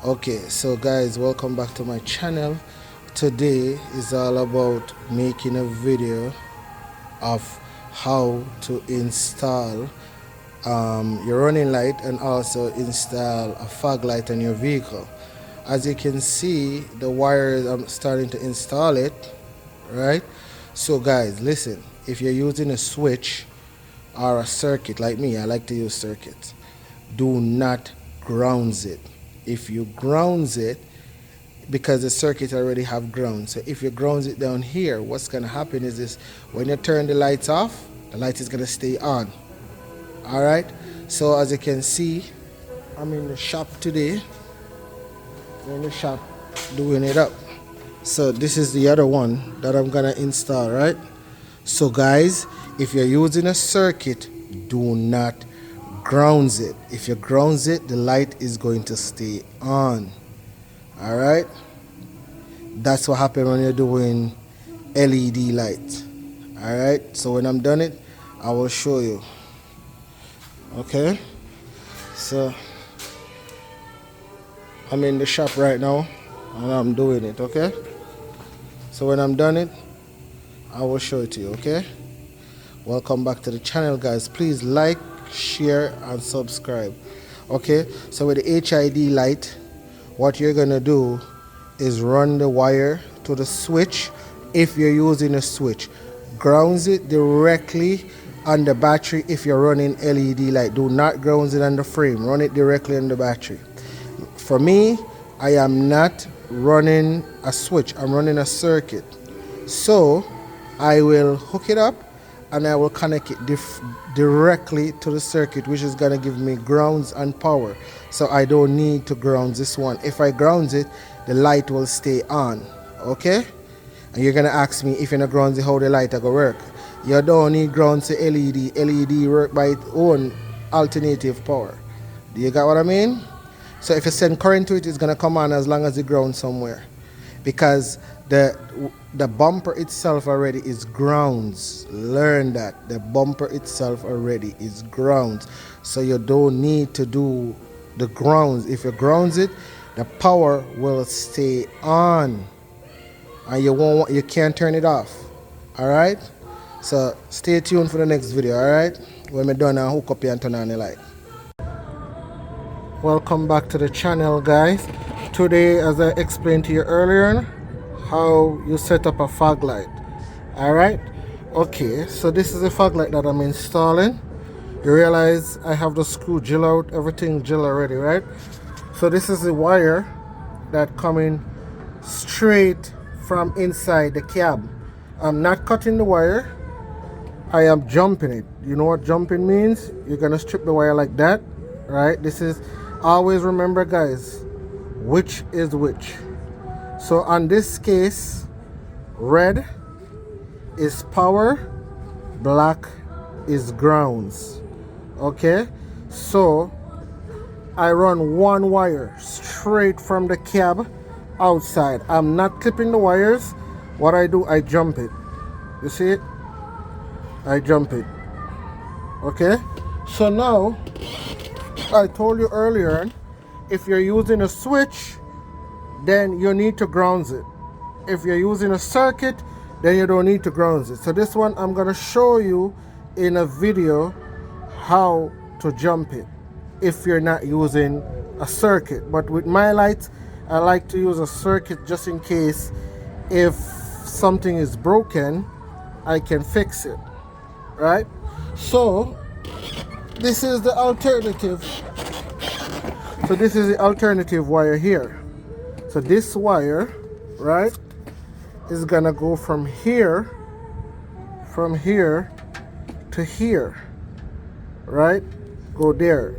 Okay, so guys, welcome back to my channel. Today is all about making a video of how to install your running light and also install a fog light on your vehicle. As you can see, the wires, I'm starting to install it, right? So guys, listen, if you're using a switch or a circuit like me, I like to use circuits, do not grounds it. If you grounds it, because the circuit already have ground, so if you grounds it down here, what's going to happen is this: when you turn the lights off, the light is going to stay on. All right, so as you can see, I'm in the shop today. I'm in the shop doing it up. So this is the other one that I'm gonna install, right? So guys, if you're using a circuit, do not grounds it. If you grounds it, the light is going to stay on. All right, that's what happens when you're doing LED light. All right, so when I'm done it, I will show you. Okay, so I'm in the shop right now and I'm doing it. Okay, so when I'm done it, I will show it to you. Okay, welcome back to the channel, guys. Please like, share and subscribe. Okay, so with the HID light, what you're gonna do is run the wire to the switch. If you're using a switch, grounds it directly on the battery. If you're running LED light, do not grounds it on the frame, run it directly on the battery. For me, I am not running a switch, I'm running a circuit. So I will hook it up and I will connect it directly to the circuit, which is going to give me grounds and power. So I don't need to ground this one. If I ground it, the light will stay on. Okay, and you're going to ask me, if you're not ground it, how the light will work. You don't need ground to LED work by its own alternative power. Do you got what I mean? So if you send current to it, it's going to come on as long as you ground somewhere, because the bumper itself already is grounds. Learn that the bumper itself already is grounds, so you don't need to do the grounds. If you grounds it, the power will stay on and you can't turn it off. All right, so stay tuned for the next video. All right, when we're done, I'll hook up here and turn on the light. Welcome back to the channel, guys. Today, as I explained to you earlier, how you set up a fog light. All right, okay, so this is a fog light that I'm installing. You realize I have the screw drill out, everything drill already, right? So this is the wire that coming straight from inside the cab. I'm not cutting the wire, I am jumping it. You know what jumping means? You're gonna strip the wire like that, right? This is, always remember, guys, which is which. So on this case, red is power, black is grounds. Okay, so I run one wire straight from the cab outside. I'm not clipping the wires. What I do, I jump it. You see it? I jump it. Okay, so now I told you earlier, if you're using a switch, then you need to grounds it. If you're using a circuit, then you don't need to grounds it. So this one I'm gonna show you in a video how to jump it if you're not using a circuit. But with my lights, I like to use a circuit just in case if something is broken, I can fix it, right? So this is the alternative. So this is the alternative wire here. So this wire, right, is gonna go from here to here, right? Go there,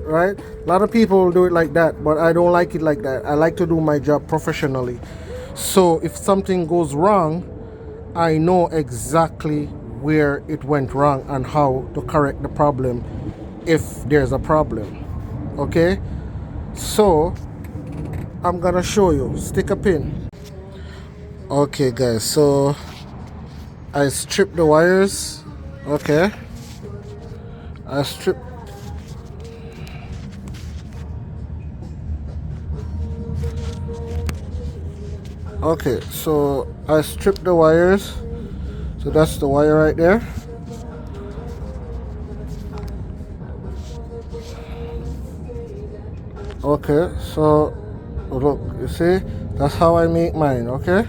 right? A lot of people do it like that, but I don't like it like that. I like to do my job professionally. So if something goes wrong, I know exactly where it went wrong and how to correct the problem if there's a problem. Okay, so I'm gonna show you. Stick a pin. Okay guys, so I stripped the wires. Okay, I stripped Okay, so I stripped the wires. So that's the wire right there. Okay, so look, you see, that's how I make mine. Okay,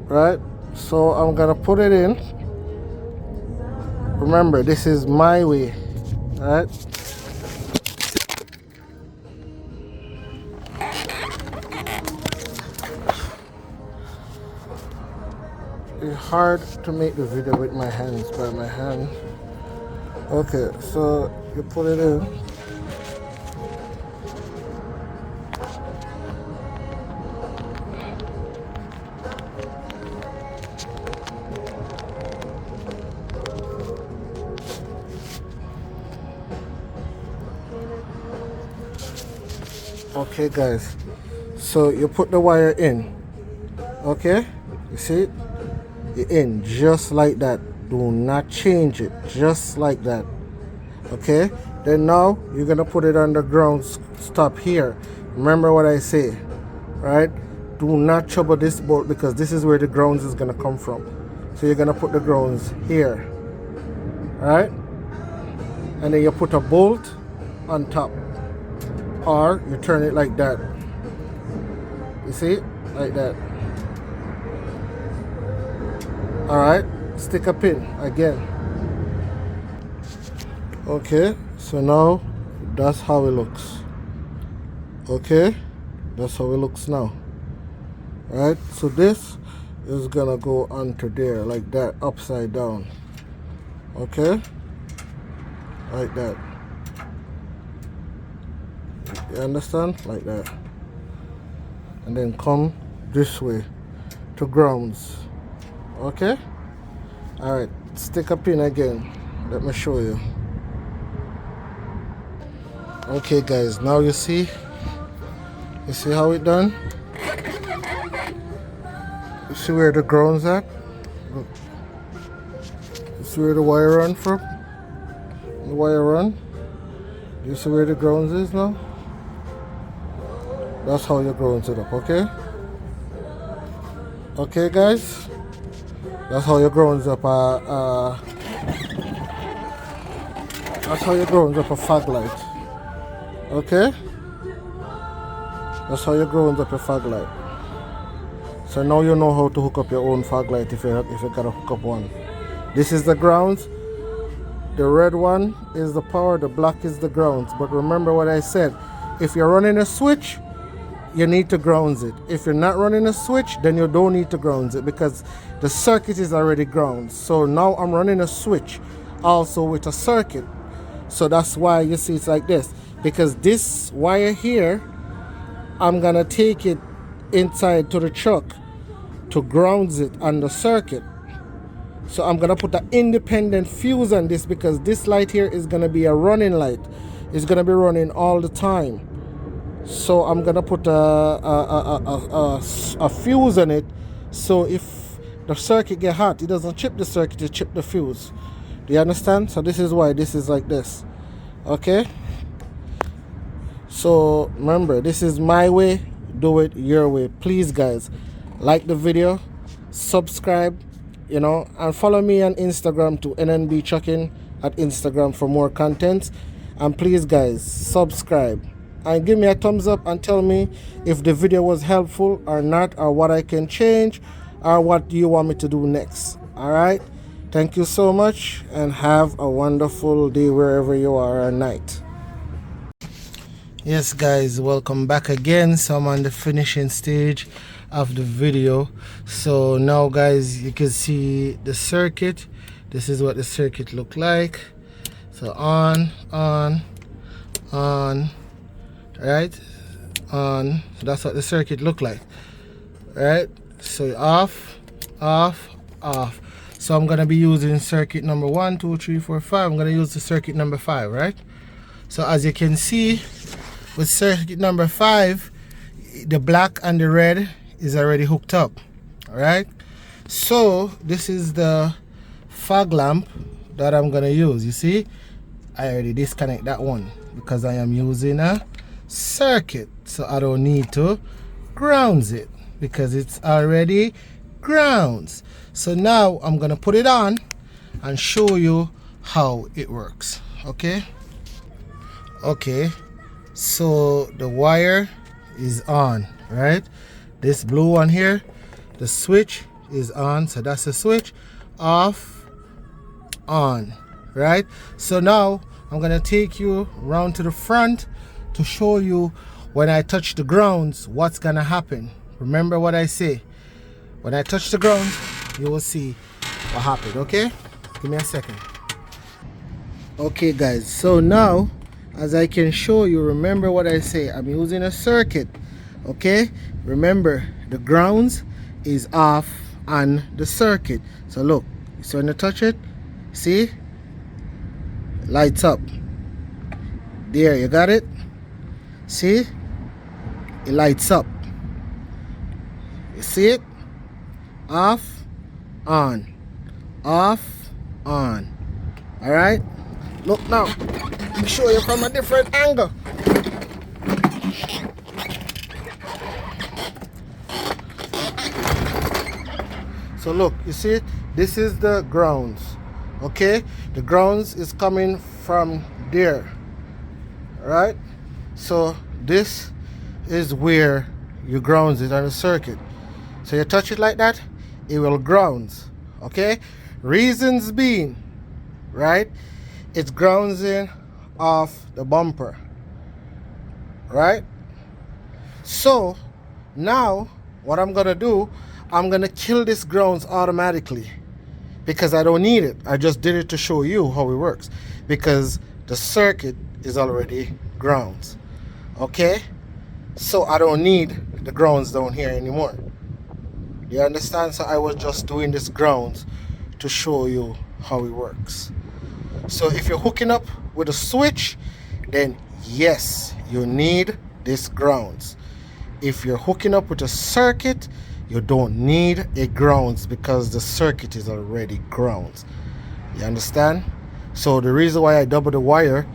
right? So I'm gonna put it in. Remember, this is my way, right? It's hard to make the video with my hands, by my hand. Okay, so you put it in. Okay guys, so you put the wire in. Okay, you see, you're in just like that. Do not change it, just like that. Okay, then now you're gonna put it on the ground stop here. Remember what I say, right? Do not trouble this bolt because this is where the grounds is gonna come from. So you're gonna put the grounds here, right? And then you put a bolt on top, or you turn it like that. You see, like that. All right, stick a pin again. Okay, so now that's how it looks. Okay, that's how it looks now. All right, so this is gonna go onto there like that, upside down. Okay, like that. You understand? Like that. And then come this way to grounds. Okay, all right, stick a pin again. Let me show you. Okay guys, now you see how it done. You see where the grounds at? Look. You see where the wire run from? The wire run. You see where the grounds is now? That's how you grounds it up. Okay, okay guys, that's how you grounds up that's how you grounds up a fog light. Okay, that's how you grounds up a fog light. So now you know how to hook up your own fog light if you gotta hook up one. This is the grounds. The red one is the power, the black is the grounds. But remember what I said, if you're running a switch, you need to grounds it. If you're not running a switch, then you don't need to grounds it because the circuit is already ground. So now I'm running a switch also with a circuit. So that's why you see it's like this, because this wire here, I'm gonna take it inside to the truck to grounds it on the circuit. So I'm gonna put an independent fuse on this because this light here is gonna be a running light. It's gonna be running all the time. So I'm gonna put a fuse on it, so if the circuit get hot, it doesn't chip the circuit, it chip the fuse. Do you understand? So this is why this is like this. Okay, so remember, this is my way, do it your way. Please guys, like the video, subscribe, you know, and follow me on Instagram to JN&B Trucking at Instagram for more content. And please guys, subscribe and give me a thumbs up and tell me if the video was helpful or not, or what I can change, or what you want me to do next. All right, thank you so much and have a wonderful day wherever you are, or night. Yes guys, welcome back again. So I'm on the finishing stage of the video. So now guys, you can see the circuit. This is what the circuit look like. So on, right, on. So that's what the circuit look like, right? So off. So I'm gonna be using circuit number 1, 2, 3, 4, 5. I'm gonna use the circuit number 5, right? So as you can see, with circuit number 5, the black and the red is already hooked up. All right, so this is the fog lamp that I'm gonna use. You see, I already disconnect that one because I am using a circuit, so I don't need to grounds it because it's already grounds. So now I'm gonna put it on and show you how it works. Okay, so the wire is on, right? This blue one here, the switch is on, so that's the switch. Off, on, right? So now I'm gonna take you round to the front to show you when I touch the grounds what's gonna happen. Remember what I say, when I touch the grounds you will see what happened. Okay, give me a second. Okay guys, so now as I can show you, remember what I say, I'm using a circuit. Okay, remember the grounds is off on the circuit. So look, so when I touch it, see, lights up there, you got it, see, it lights up, you see it, off, on, off, on. All right, look now, let me show you from a different angle. So look, you see it, this is the grounds. Okay, the grounds is coming from there, right? So this is where you grounds it on the circuit. So you touch it like that, it will grounds. Okay, reasons being, right, it's grounding off the bumper, right? So now what I'm gonna do, I'm gonna kill this grounds automatically because I don't need it. I just did it to show you how it works because the circuit is already grounds. Okay, so I don't need the grounds down here anymore. You understand? So I was just doing this grounds to show you how it works. So if you're hooking up with a switch, then yes, you need this grounds. If you're hooking up with a circuit, you don't need a grounds because the circuit is already grounds. You understand? So the reason why I double the wire,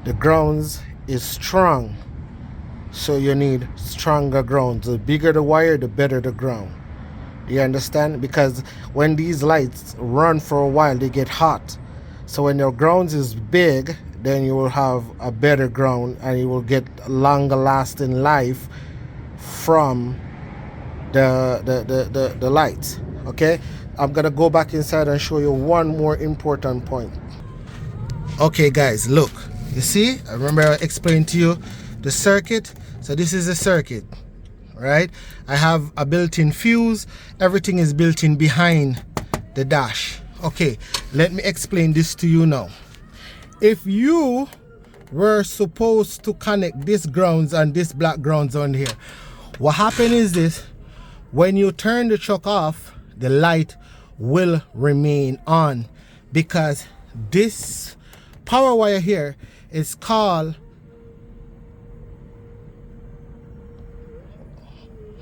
the grounds is strong, so you need stronger grounds. The bigger the wire, the better the ground. You understand? Because when these lights run for a while, they get hot. So when your grounds is big, then you will have a better ground and you will get longer lasting life from the lights. Okay, I'm gonna go back inside and show you one more important point. Okay guys, look, you see, I remember I explained to you the circuit. So this is a circuit, right? I have a built-in fuse, everything is built in behind the dash. Okay, let me explain this to you now. If you were supposed to connect this grounds and this black grounds on here, what happened is this: when you turn the truck off, the light will remain on because this power wire here is called,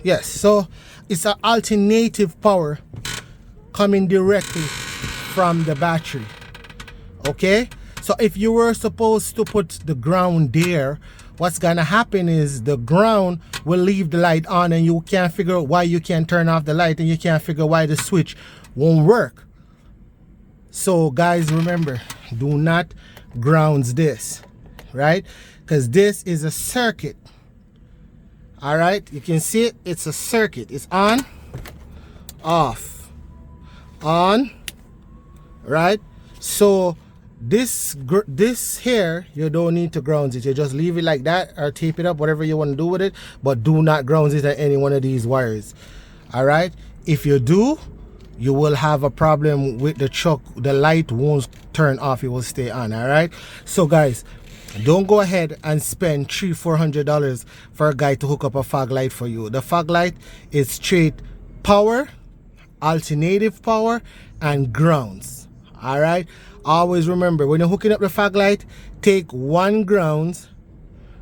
yes, so it's an alternative power coming directly from the battery. Okay, so if you were supposed to put the ground there, what's gonna happen is the ground will leave the light on and you can't figure out why you can't turn off the light and you can't figure why the switch won't work. So guys, remember, do not grounds this, right? Because this is a circuit. All right, you can see it, it's a circuit. It's on, off, on, right? So this here, you don't need to ground it. You just leave it like that or tape it up, whatever you want to do with it, but do not ground it at any one of these wires. All right, if you do, you will have a problem with the truck. The light won't turn off, it will stay on. All right, so guys, don't go ahead and spend $300-400 for a guy to hook up a fog light for you. The fog light is straight power, alternative power, and grounds. All right, always remember, when you're hooking up the fog light, take one grounds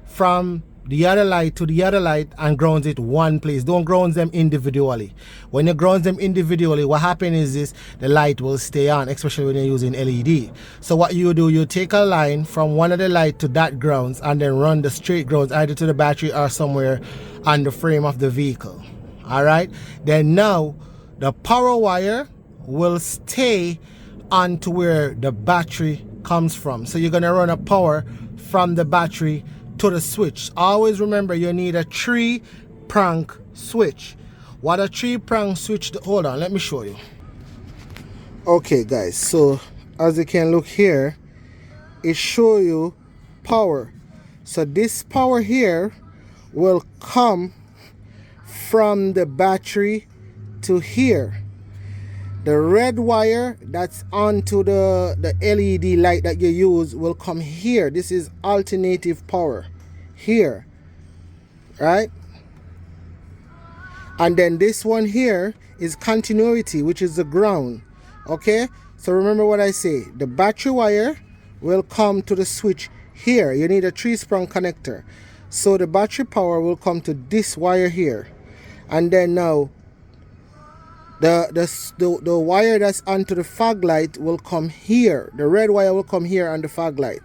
from the other light to the other light and grounds it one place. Don't ground them individually. When you ground them individually, what happens is this, the light will stay on, especially when you're using LED. So what you do, you take a line from one of the light to that grounds and then run the straight grounds either to the battery or somewhere on the frame of the vehicle. All right, then now the power wire will stay on to where the battery comes from. So you're gonna run a power from the battery to the switch. Always remember, you need a 3-prong switch. What a 3-prong switch, hold on, let me show you. Okay guys, so as you can look here, it show you power. So this power here will come from the battery to here. The red wire that's onto the LED light that you use will come here. This is alternative power here, right? And then this one here is continuity, which is the ground. Okay, so remember what I say, the battery wire will come to the switch here. You need a 3-prong connector, so the battery power will come to this wire here, and then now the wire that's onto the fog light will come here. The red wire will come here on the fog light,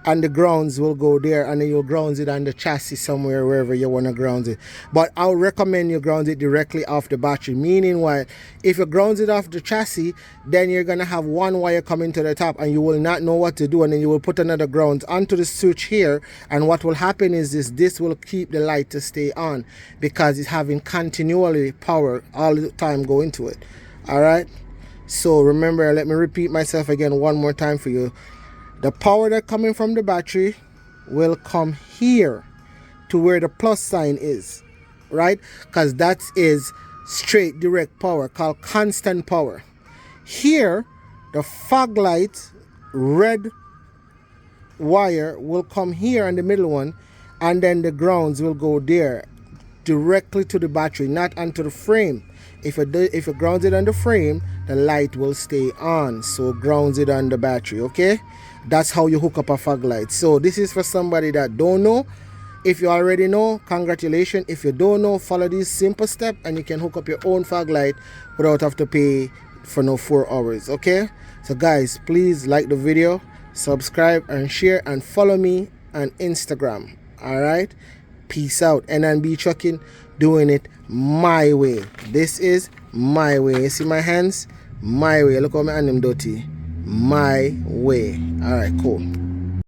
and the grounds will go there, and then you'll ground it on the chassis somewhere, wherever you want to ground it. But I'll recommend you ground it directly off the battery, meaning what, if you ground it off the chassis, then you're gonna have one wire coming to the top and you will not know what to do, and then you will put another ground onto the switch here, and what will happen is this will keep the light to stay on because it's having continually power all the time going to it. All right, so remember, let me repeat myself again one more time for you. The power that coming from the battery will come here to where the plus sign is, right? Because that is straight direct power called constant power. Here, the fog light red wire will come here on the middle one, and then the grounds will go there directly to the battery, not onto the frame. If you ground it on the frame, the light will stay on. So grounds it on the battery, okay? That's how you hook up a fog light. So this is for somebody that don't know. If you already know, congratulations. If you don't know, follow these simple steps and you can hook up your own fog light without have to pay for no 4 hours, okay? So guys, please like the video, subscribe and share, and follow me on Instagram. All right, peace out. JN&B Trucking, doing it my way. This is my way. You see my hands? My way. Look how my hand them dirty. My way. All right, cool.